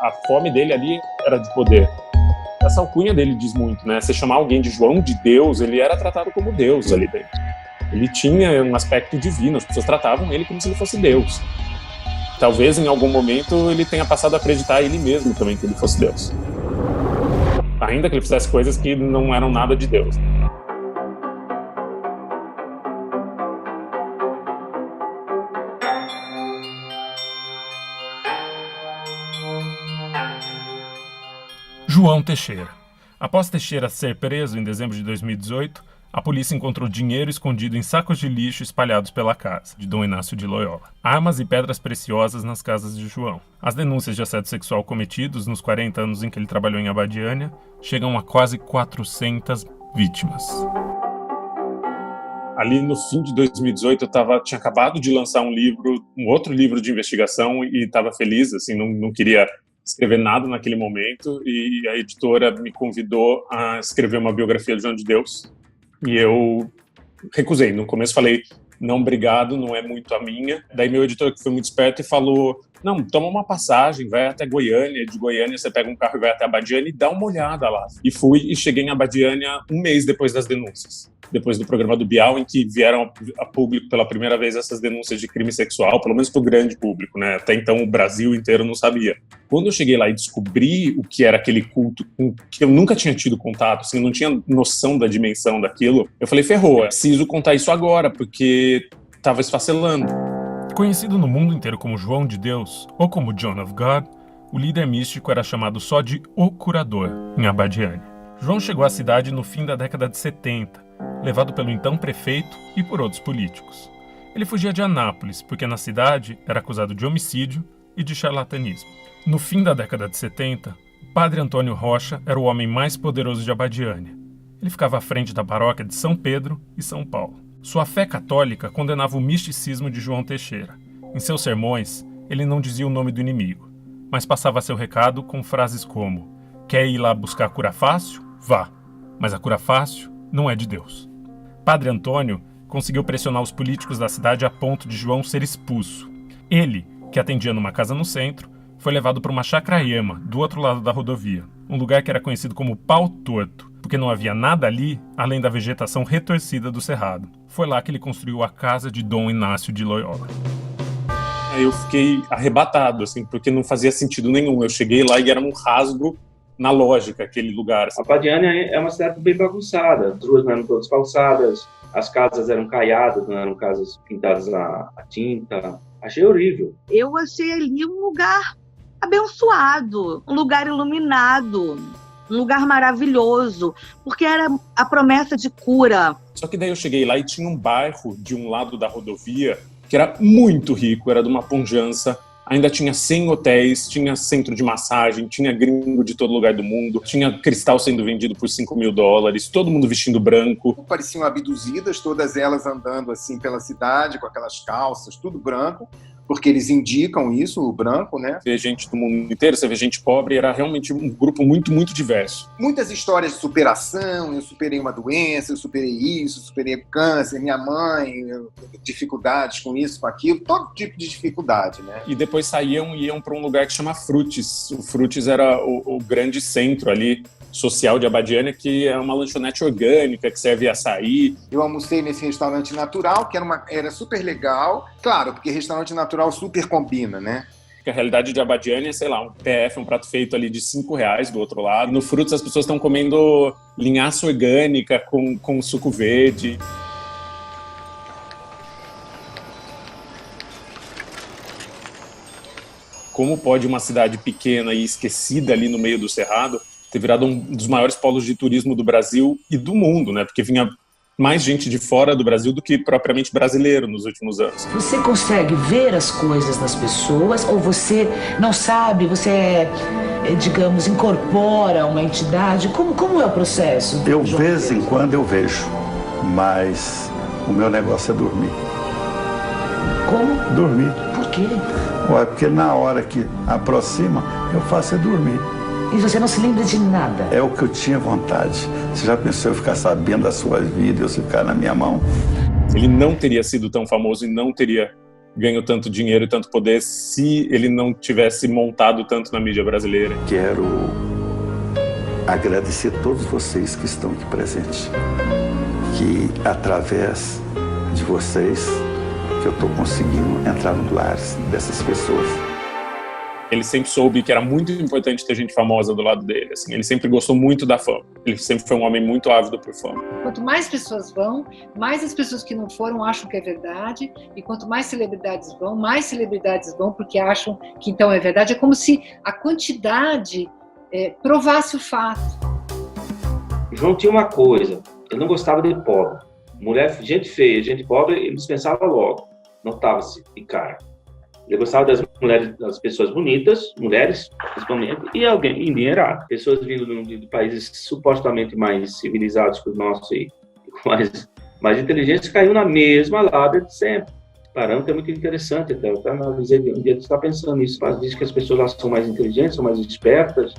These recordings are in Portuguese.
A fome dele ali era de poder. Essa alcunha dele diz muito, né? Você chamar alguém de João de Deus, ele era tratado como Deus ali dentro. Ele tinha um aspecto divino, as pessoas tratavam ele como se ele fosse Deus. Talvez em algum momento ele tenha passado a acreditar ele mesmo também que ele fosse Deus. Ainda que ele fizesse coisas que não eram nada de Deus. João Teixeira. Após Teixeira ser preso em dezembro de 2018, a polícia encontrou dinheiro escondido em sacos de lixo espalhados pela casa de Dom Inácio de Loyola. Armas e pedras preciosas nas casas de João. As denúncias de assédio sexual cometidos nos 40 anos em que ele trabalhou em Abadiânia chegam a quase 400 vítimas. Ali no fim de 2018 eu tinha acabado de lançar um outro livro de investigação e estava feliz, assim, não queria escrever nada naquele momento, e a editora me convidou a escrever uma biografia de João de Deus, e eu recusei. No começo falei, não, obrigado, não é muito a minha. Daí meu editor, que foi muito esperto, e falou, não, toma uma passagem, vai até Goiânia, de Goiânia você pega um carro e vai até Abadiânia e dá uma olhada lá. E fui e cheguei em Abadiânia um mês depois das denúncias. Depois do programa do Bial, em que vieram a público pela primeira vez essas denúncias de crime sexual, pelo menos para o grande público, né? Até então o Brasil inteiro não sabia. Quando eu cheguei lá e descobri o que era aquele culto, que eu nunca tinha tido contato, assim, eu não tinha noção da dimensão daquilo, eu falei, ferrou, eu preciso contar isso agora, porque estava esfacelando. Conhecido no mundo inteiro como João de Deus, ou como John of God, o líder místico era chamado só de O Curador, em Abadiânia. João chegou à cidade no fim da década de 70, levado pelo então prefeito e por outros políticos. Ele fugia de Anápolis, porque na cidade era acusado de homicídio e de charlatanismo. No fim da década de 70, o padre Antônio Rocha era o homem mais poderoso de Abadiânia. Ele ficava à frente da paróquia de São Pedro e São Paulo. Sua fé católica condenava o misticismo de João Teixeira. Em seus sermões, ele não dizia o nome do inimigo, mas passava seu recado com frases como: quer ir lá buscar a cura fácil? Vá, mas a cura fácil não é de Deus. Padre Antônio conseguiu pressionar os políticos da cidade a ponto de João ser expulso. Ele, que atendia numa casa no centro, foi levado para uma chacraema, do outro lado da rodovia, um lugar que era conhecido como Pau Torto, porque não havia nada ali além da vegetação retorcida do cerrado. Foi lá que ele construiu a casa de Dom Inácio de Loyola. Eu fiquei arrebatado, assim, porque não fazia sentido nenhum. Eu cheguei lá e era um rasgo na lógica, aquele lugar. Abadiânia é uma cidade bem bagunçada, as ruas não eram todas calçadas, as casas eram caiadas, não eram casas pintadas a tinta. Achei horrível. Eu achei ali um lugar abençoado, um lugar iluminado, um lugar maravilhoso, porque era a promessa de cura. Só que daí eu cheguei lá e tinha um bairro de um lado da rodovia que era muito rico, era de uma pujança. Ainda tinha 100 hotéis, tinha centro de massagem, tinha gringo de todo lugar do mundo, tinha cristal sendo vendido por $5.000, todo mundo vestindo branco. Pareciam abduzidas, todas elas andando assim pela cidade, com aquelas calças, tudo branco, porque eles indicam isso, o branco, né? Você vê gente do mundo inteiro, você vê gente pobre, era realmente um grupo muito, muito diverso. Muitas histórias de superação, eu superei uma doença, eu superei isso, eu superei câncer, minha mãe, dificuldades com isso, com aquilo, todo tipo de dificuldade, né? E depois saíam e iam para um lugar que chama Frutes. O Frutes era o grande centro ali, social de Abadiânia, que é uma lanchonete orgânica, que serve açaí. Eu almocei nesse restaurante natural, que era super legal. Claro, porque restaurante natural super combina, né? A realidade de Abadiânia é, sei lá, um PF, um prato feito ali de R$5 do outro lado. No Frutos as pessoas estão comendo linhaça orgânica com suco verde. Como pode uma cidade pequena e esquecida ali no meio do cerrado ter virado um dos maiores polos de turismo do Brasil e do mundo, né? Porque vinha mais gente de fora do Brasil do que propriamente brasileiro nos últimos anos. Você consegue ver as coisas nas pessoas ou você não sabe, você, digamos, incorpora uma entidade? Como é o processo? Eu, de vez em quando, eu vejo, mas o meu negócio é dormir. Como? Dormir. Por quê? Ué, porque na hora que aproxima, eu faço é dormir. E você não se lembra de nada? É o que eu tinha vontade. Você já pensou eu ficar sabendo da sua vida, eu ficar na minha mão? Ele não teria sido tão famoso e não teria ganho tanto dinheiro e tanto poder se ele não tivesse montado tanto na mídia brasileira. Quero agradecer a todos vocês que estão aqui presentes, que através de vocês que eu estou conseguindo entrar no lar dessas pessoas. Ele sempre soube que era muito importante ter gente famosa do lado dele. Assim. Ele sempre gostou muito da fama. Ele sempre foi um homem muito ávido por fama. Quanto mais pessoas vão, mais as pessoas que não foram acham que é verdade. E quanto mais celebridades vão porque acham que então é verdade. É como se a quantidade provasse o fato. O João tinha uma coisa, ele não gostava de pobre. Mulher, gente feia, gente pobre, ele dispensava logo. Notava-se de cara. Ele gostava das mulheres, das pessoas bonitas, mulheres, principalmente, e alguém endinheirado. Pessoas vindo de países supostamente mais civilizados que os nossos e com mais inteligentes caíam na mesma lábia de sempre. Parâmetro é muito interessante, até. Eu analisei um dia que você está pensando nisso, mas diz que as pessoas lá são mais inteligentes, são mais espertas,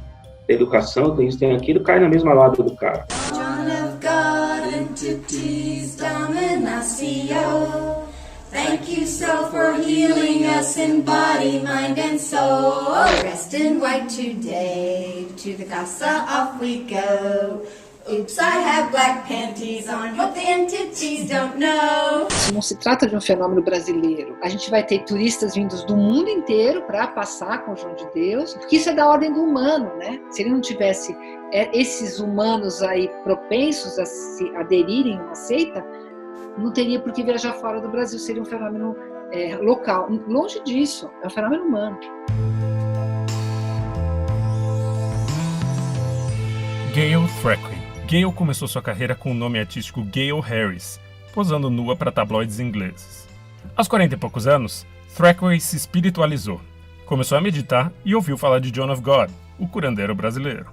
tem educação, tem isso, tem aquilo, cai na mesma lábia do cara. Thank you so for healing us in body, mind and soul. Dressed in white today, to the casa off we go. Oops, I have black panties on, hope the entities don't know. Isso não se trata de um fenômeno brasileiro. A gente vai ter turistas vindos do mundo inteiro para passar com o João de Deus, porque isso é da ordem do humano, né? Se ele não tivesse esses humanos aí propensos a se aderirem a uma seita, não teria por que viajar fora do Brasil, seria um fenômeno local. Longe disso, é um fenômeno humano. Gail Thackeray. Gail começou sua carreira com o nome artístico Gail Harris, posando nua para tabloides ingleses. Aos 40 e poucos anos, Thackeray se espiritualizou, começou a meditar e ouviu falar de John of God, o curandeiro brasileiro.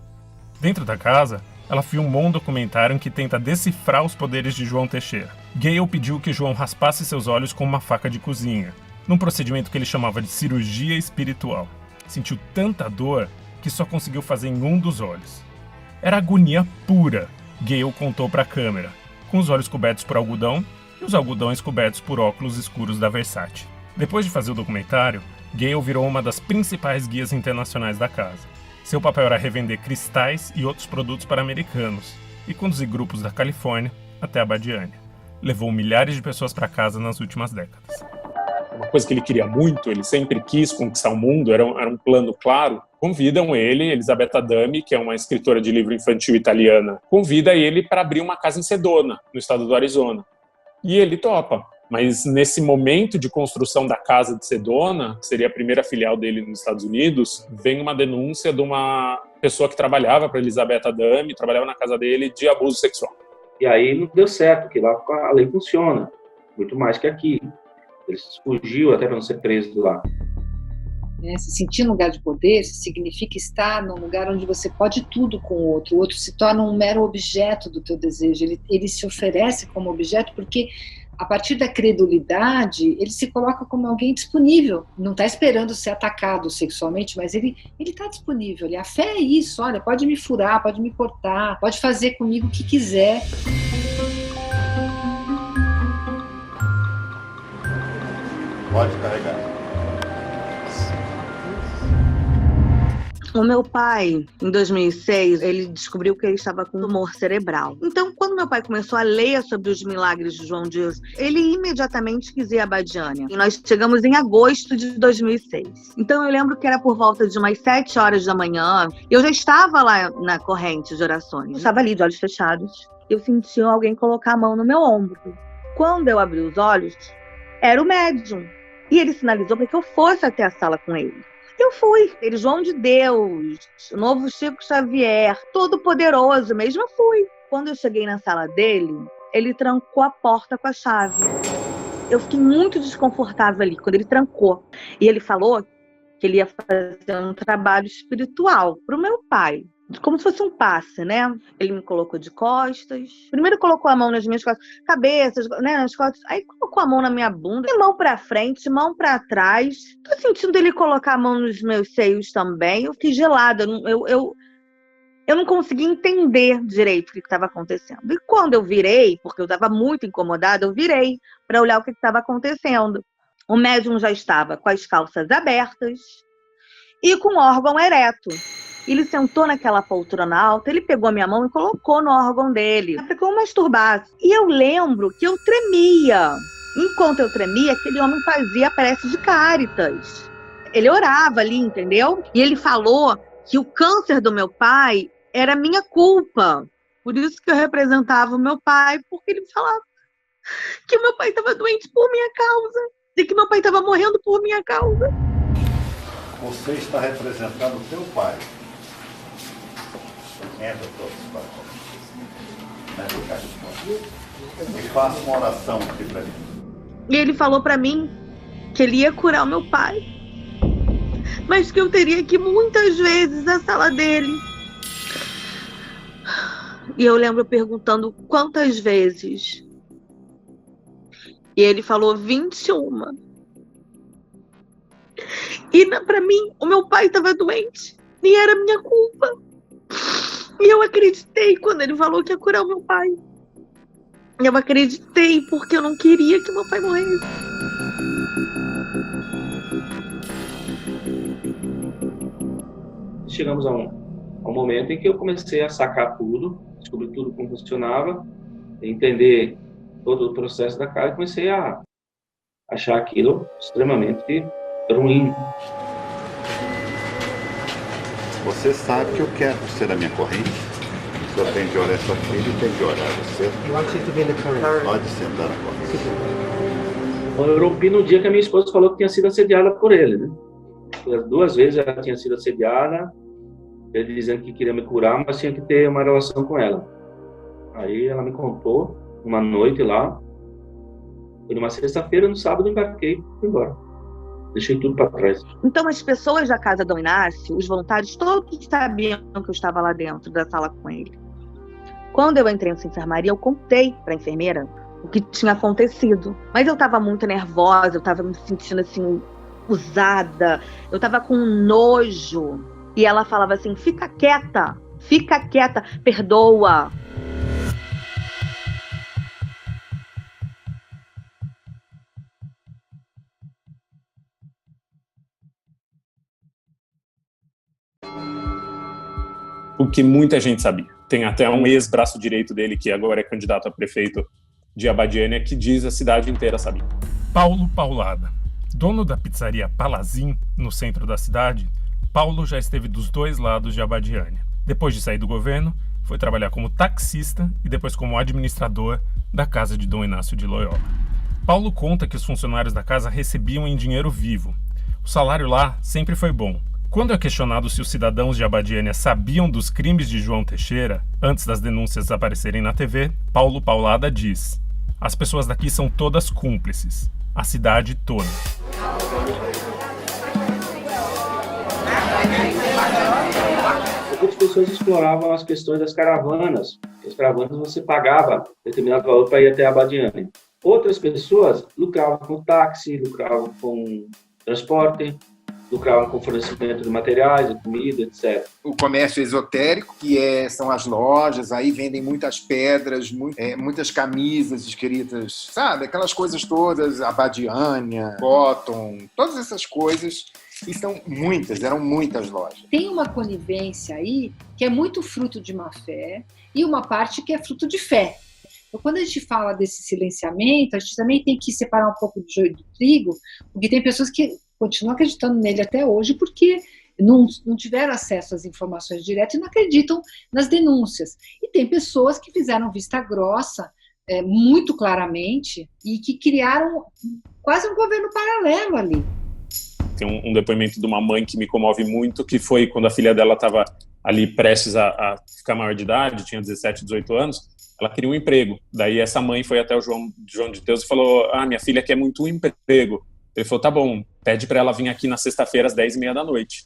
Dentro da casa, ela filmou um documentário em que tenta decifrar os poderes de João Teixeira. Gail pediu que João raspasse seus olhos com uma faca de cozinha, num procedimento que ele chamava de cirurgia espiritual. Sentiu tanta dor que só conseguiu fazer em um dos olhos. Era agonia pura, Gail contou para a câmera, com os olhos cobertos por algodão e os algodões cobertos por óculos escuros da Versace. Depois de fazer o documentário, Gail virou uma das principais guias internacionais da casa. Seu papel era revender cristais e outros produtos para americanos e conduzir grupos da Califórnia até a Badiânia. Levou milhares de pessoas para casa nas últimas décadas. Uma coisa que ele queria muito, ele sempre quis conquistar o mundo, era um plano claro. Convidam ele, Elisabetta Adami, que é uma escritora de livro infantil italiana, convida ele para abrir uma casa em Sedona, no estado do Arizona. E ele topa. Mas nesse momento de construção da casa de Sedona, que seria a primeira filial dele nos Estados Unidos, vem uma denúncia de uma pessoa que trabalhava para Elisabetta Adami, trabalhava na casa dele, de abuso sexual. E aí não deu certo, porque lá a lei funciona, muito mais que aqui. Ele fugiu até para não ser preso lá. Se sentir no lugar de poder significa estar num lugar onde você pode tudo com o outro se torna um mero objeto do teu desejo, ele se oferece como objeto porque a partir da credulidade, ele se coloca como alguém disponível. Não está esperando ser atacado sexualmente, mas ele está disponível. A fé é isso, olha, pode me furar, pode me cortar, pode fazer comigo o que quiser. Pode carregar. O meu pai, em 2006, ele descobriu que ele estava com tumor cerebral. Então, quando meu pai começou a ler sobre os milagres de João de Deus, ele imediatamente quis ir a Badiânia. E nós chegamos em agosto de 2006. Então, eu lembro que era por volta de umas 7 horas da manhã. Eu já estava lá na corrente de orações. Eu estava ali, de olhos fechados. Eu senti alguém colocar a mão no meu ombro. Quando eu abri os olhos, era o médium. E ele sinalizou para que eu fosse até a sala com ele. Eu fui. Ele, João de Deus, o novo Chico Xavier, todo poderoso mesmo, eu fui. Quando eu cheguei na sala dele, ele trancou a porta com a chave. Eu fiquei muito desconfortável ali, quando ele trancou. E ele falou que ele ia fazer um trabalho espiritual para o meu pai. Como se fosse um passe, né? Ele me colocou de costas. Primeiro colocou a mão nas minhas costas, cabeças, né, nas costas. Aí colocou a mão na minha bunda, e mão pra frente, mão pra trás. Tô sentindo ele colocar a mão nos meus seios também. Eu fiquei gelada. Eu não consegui entender direito o que estava acontecendo. E quando eu virei, porque eu estava muito incomodada, eu virei para olhar o que estava acontecendo. O médium já estava com as calças abertas e com o órgão ereto. Ele sentou naquela poltrona alta, ele pegou a minha mão e colocou no órgão dele. Ficou um masturbaço. E eu lembro que eu tremia. Enquanto eu tremia, aquele homem fazia prece de Cáritas. Ele orava ali, entendeu? E ele falou que o câncer do meu pai era minha culpa. Por isso que eu representava o meu pai, porque ele falava que o meu pai estava doente por minha causa. E que meu pai estava morrendo por minha causa. Você está representando o teu pai. Entra todos para e faça uma oração aqui para mim. E ele falou para mim que ele ia curar o meu pai, mas que eu teria que ir muitas vezes à sala dele. E eu lembro perguntando quantas vezes. E ele falou 21. E para mim, o meu pai estava doente e era minha culpa. E eu acreditei quando ele falou que ia curar o meu pai. Eu acreditei porque eu não queria que meu pai morresse. Chegamos a um momento em que eu comecei a sacar tudo, descobrir tudo como funcionava, entender todo o processo da casa e comecei a achar aquilo extremamente ruim. Você sabe que eu quero você na minha corrente. O senhor tem de olhar sua filha e tem de olhar você. Pode sentar na corrente. Eu rompi no dia que a minha esposa falou que tinha sido assediada por ele, né? 2 vezes ela tinha sido assediada, ele dizendo que queria me curar, mas tinha que ter uma relação com ela. Aí ela me contou, uma noite lá, foi numa sexta-feira, no sábado eu embarquei e fui embora. Deixei tudo para trás. Então as pessoas da casa do Inácio, os voluntários, todos sabiam que eu estava lá dentro da sala com ele. Quando eu entrei nessa enfermaria, eu contei para a enfermeira o que tinha acontecido. Mas eu estava muito nervosa, eu estava me sentindo assim, usada, eu estava com nojo. E ela falava assim, fica quieta, perdoa. O que muita gente sabia. Tem até um ex-braço direito dele, que agora é candidato a prefeito de Abadiânia, que diz a cidade inteira sabia. Paulo Paulada. Dono da pizzaria Palazim, no centro da cidade, Paulo já esteve dos 2 lados de Abadiânia. Depois de sair do governo, foi trabalhar como taxista e depois como administrador da casa de Dom Inácio de Loyola. Paulo conta que os funcionários da casa recebiam em dinheiro vivo. O salário lá sempre foi bom. Quando é questionado se os cidadãos de Abadiânia sabiam dos crimes de João Teixeira, antes das denúncias aparecerem na TV, Paulo Paulada diz: as pessoas daqui são todas cúmplices. A cidade toda. Outras pessoas exploravam as questões das caravanas. As caravanas você pagava determinado valor para ir até Abadiânia. Outras pessoas lucravam com táxi, lucravam com transporte, lucravam com fornecimento de materiais, de comida, etc. O comércio esotérico, que são as lojas, aí vendem muitas pedras, muitas camisas escritas, sabe? Aquelas coisas todas, Abadiânia, Cotton, todas essas coisas. E eram muitas lojas. Tem uma conivência aí que é muito fruto de má fé e uma parte que é fruto de fé. Então, quando a gente fala desse silenciamento, a gente também tem que separar um pouco do joio do trigo, porque tem pessoas que continuam acreditando nele até hoje porque não tiveram acesso às informações diretas e não acreditam nas denúncias. E tem pessoas que fizeram vista grossa muito claramente e que criaram quase um governo paralelo ali. Tem um depoimento de uma mãe que me comove muito, que foi quando a filha dela estava ali prestes a ficar maior de idade, tinha 17, 18 anos, ela queria um emprego. Daí essa mãe foi até o João de Deus e falou, minha filha quer muito um emprego. Ele falou, tá bom, pede para ela vir aqui na sexta-feira às 10h30 da noite.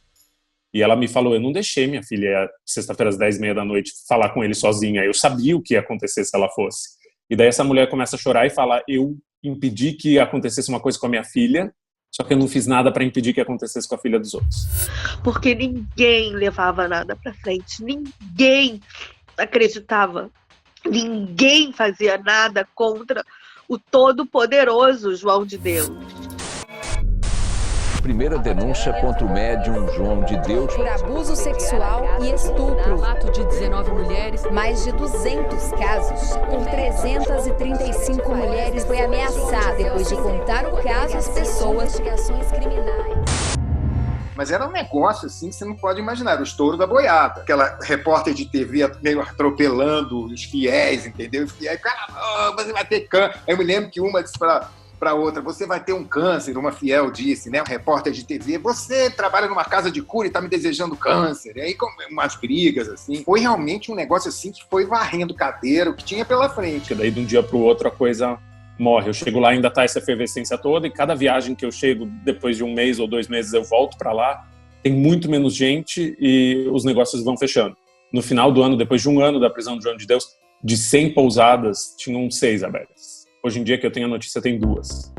E ela me falou, eu não deixei minha filha sexta-feira às 10h30 da noite falar com ele sozinha, eu sabia o que ia acontecer se ela fosse. E daí essa mulher começa a chorar e fala, eu impedi que acontecesse uma coisa com a minha filha, só que eu não fiz nada para impedir que acontecesse com a filha dos outros. Porque ninguém levava nada para frente, ninguém acreditava, ninguém fazia nada contra o Todo-Poderoso João de Deus. primeira denúncia contra o médium João de Deus. Por abuso sexual e estupro. Relato de 19 mulheres. Mais de 200 casos. Por 335 mulheres foi ameaçada depois de contar o caso às pessoas. Investigações criminais. Mas era um negócio assim que você não pode imaginar, era o estouro da boiada. Aquela repórter de TV meio atropelando os fiéis, entendeu? Os fiéis, você vai ter câncer. Eu me lembro que uma disse para outra, você vai ter um câncer, uma fiel disse, né? Um repórter de TV, você trabalha numa casa de cura e tá me desejando câncer. E aí, umas brigas, assim. Foi realmente um negócio assim que foi varrendo cadeira, o que tinha pela frente. Porque daí, de um dia pro outro, a coisa morre. Eu chego lá, ainda tá essa efervescência toda, e cada viagem que eu chego, depois de 1 mês ou 2 meses, eu volto para lá, tem muito menos gente e os negócios vão fechando. No final do ano, depois de 1 ano da prisão de João de Deus, de 100 pousadas, tinham 6 abertas. Hoje em dia, que eu tenho a notícia, tem 2.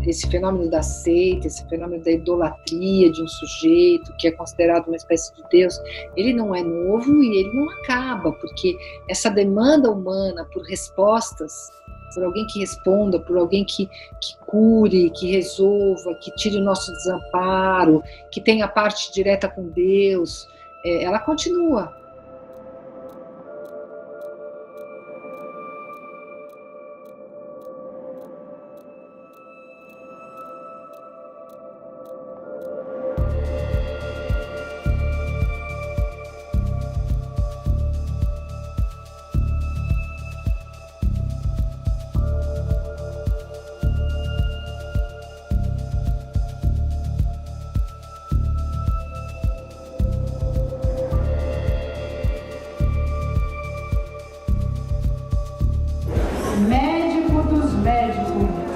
Esse fenômeno da seita, esse fenômeno da idolatria de um sujeito que é considerado uma espécie de Deus, ele não é novo e ele não acaba, porque essa demanda humana por respostas, por alguém que responda, por alguém que cure, que resolva, que tire o nosso desamparo, que tenha parte direta com Deus, ela continua. Médico dos médicos.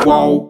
Qual